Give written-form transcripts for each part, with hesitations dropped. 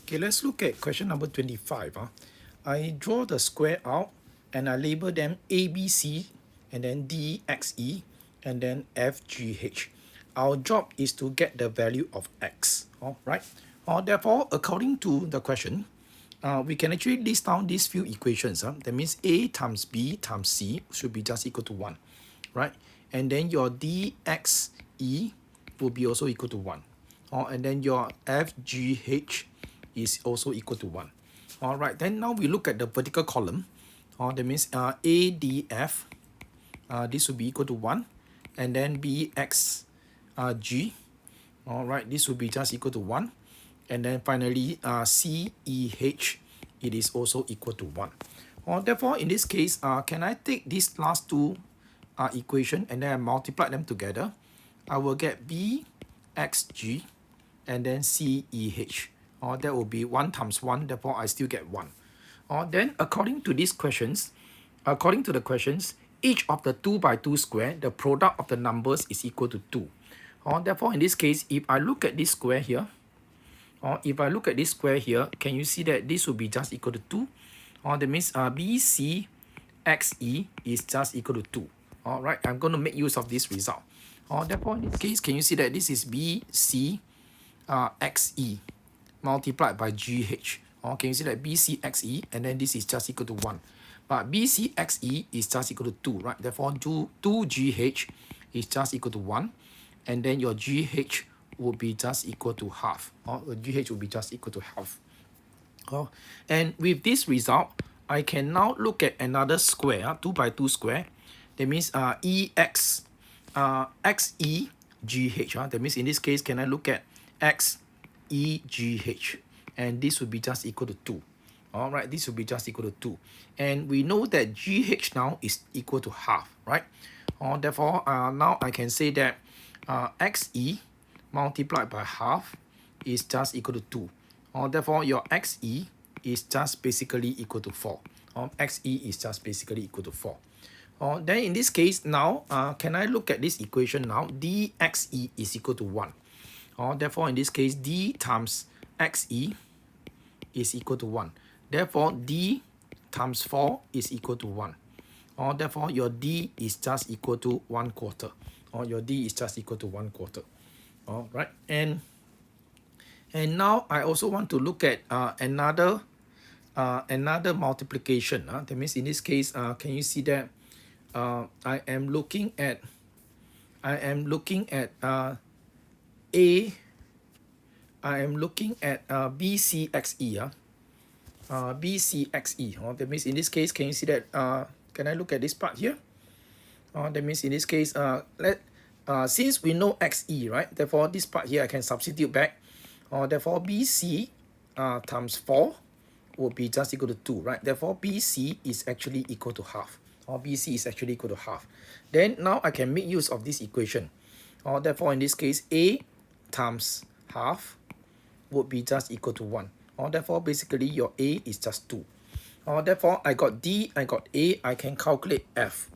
Okay, let's look at question number 25. I draw the square out and I label them ABC and then DXE and then FGH. Our job is to get the value of X. All right. Therefore, according to the question, we can actually list down these few equations. That means A times B times C should be just equal to 1. Right. And then your DXE will be also equal to 1. And then your FGH is also equal to 1. All right, then now we look at the vertical column. That means ADF, this will be equal to 1. And then BXG, all right, this will be just equal to 1. And then finally, CEH, it is also equal to 1. Therefore, in this case, can I take these last two equation and then I multiply them together? I will get BXG and then CEH. That will be 1 times 1, therefore I still get 1. Then according to the questions, each of the 2 by 2 square, the product of the numbers is equal to 2. Therefore, in this case, if I look at this square here, can you see that this will be just equal to 2? That means BCXE is just equal to 2. All right, I'm going to make use of this result. Therefore, in this case, can you see that this is BCXE multiplied by GH? Can you see that BCXE and then this is just equal to 1. But BCXE is just equal to 2, right? Therefore, 2GH is just equal to 1. And then your GH will be just equal to half. GH will be just equal to half. And with this result, I can now look at another square, 2 by 2 square. That means EX, XEGH. That means in this case, can I look at XEGH? And this will be just equal to 2. All right, this will be just equal to 2. And we know that GH now is equal to half, right? Therefore, now I can say that XE multiplied by half is just equal to 2. Therefore, your XE is just basically equal to 4. XE is just basically equal to 4. Then in this case, now, can I look at this equation now? DXE is equal to 1. Therefore, in this case, D times XE is equal to 1. Therefore, D times 4 is equal to 1. Therefore, your D is just equal to 1/4. Your D is just equal to 1/4. All right. And now I also want to look at another multiplication. That means in this case, can you see that I am looking at BCXE. BCXE. That means in this case, can you see that? Can I look at this part here? That means in this case, since we know XE, right? Therefore, this part here I can substitute back. Therefore, BC times 4 will be just equal to 2, right? Therefore, BC is actually equal to half. BC is actually equal to half. Then now I can make use of this equation. Therefore, in this case, A times half would be just equal to 1. Therefore, basically, your A is just 2. Therefore, I got D, I got A, I can calculate F.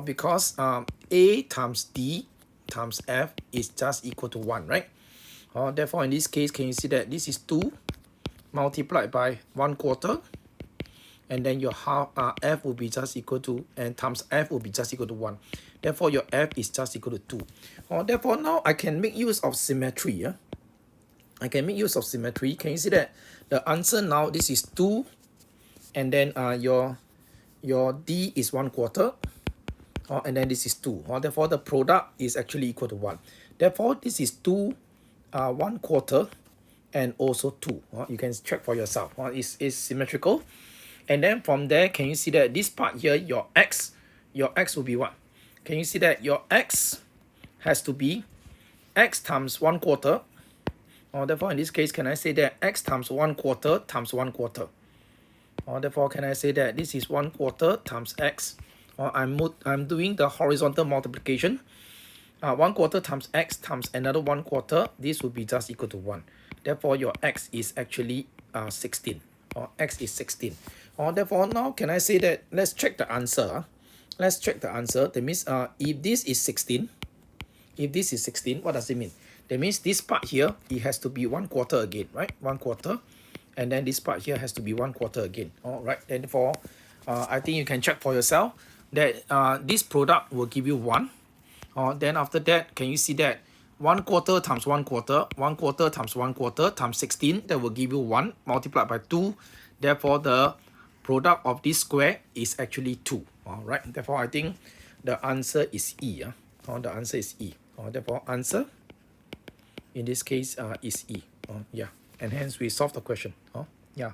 Because A times D times F is just equal to 1, right? Therefore, in this case, can you see that this is 2 multiplied by 1/4? And then your half F will be just equal to, and times F will be just equal to 1. Therefore, your F is just equal to 2. Therefore, now I can make use of symmetry. Can you see that the answer now, this is 2, and then your D is 1/4, and then this is 2. Therefore, the product is actually equal to 1. Therefore, this is 2, 1/4, and also 2. You can check for yourself. It's symmetrical. And then from there, can you see that this part here, your X will be what? Can you see that your X has to be X times 1/4? Therefore, in this case, can I say that X times 1/4 times 1/4? Therefore, can I say that this is 1/4 times X? I'm doing the horizontal multiplication. 1/4 times X times another 1/4. This will be just equal to 1. Therefore, your X is actually 16. X is 16. Therefore, now can I say that, let's check the answer. That means if this is 16, what does it mean? That means this part here, it has to be 1/4 again, right? 1/4. And then this part here has to be 1/4 again. All right. And therefore, I think you can check for yourself that this product will give you 1. Then after that, can you see that 1/4 times 1/4, 1/4 times 1/4 times 16, that will give you 1 multiplied by 2. Therefore, the product of this square is actually 2. All right. Therefore, I think the answer is E. The answer is E. Therefore, answer in this case is E. Yeah. And hence we solve the question. Yeah.